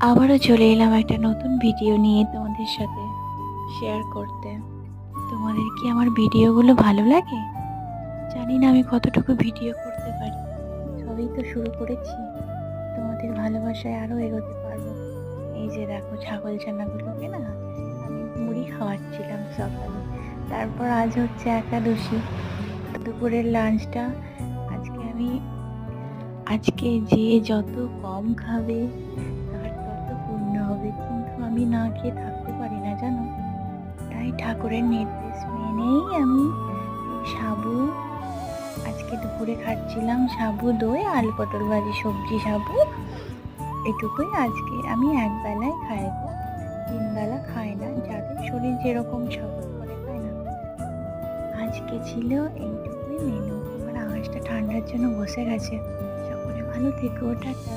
আবারও চলে এলাম একটা নতুন ভিডিও নিয়ে তোমাদের সাথে শেয়ার করতে। তোমাদের কি আমার ভিডিওগুলো ভালো লাগে? জানি না আমি কতটুকু ভিডিও করতে পারি, সবই তো শুরু করেছি। তোমাদের ভালোবাসায় আরও এগোতে পারবো। এই যে দেখো, ছাগল ছানাগুলোকে না আমি মুড়ি খাওয়াচ্ছিলাম সকালে। তারপর আজ হচ্ছে একাদশী, দুপুরের লাঞ্চটা আজকে যে যত কম খাবে তার তত পুণ্য হবে, কিন্তু আমি না খেয়ে থাকতে পারি না জানো। তাই ঠাকুরের নির্দেশ মেনেই আমি সাবু আজকে দুপুরে খাচ্ছিলাম। সাবু, দই, আলু পটল ভাজি, সবজি, সাবু, এটুকুই আজকে আমি একবেলায় খাই গো, 3 বেলা খাই না, যাদের শরীর যেরকম সাপোর্ট করে, তাই না। আজকে ছিল এইটুকুই মেনু। আমার আওয়াজটা ঠান্ডার জন্য বসে গেছে। সকলে ভালো থেকো, টাটা।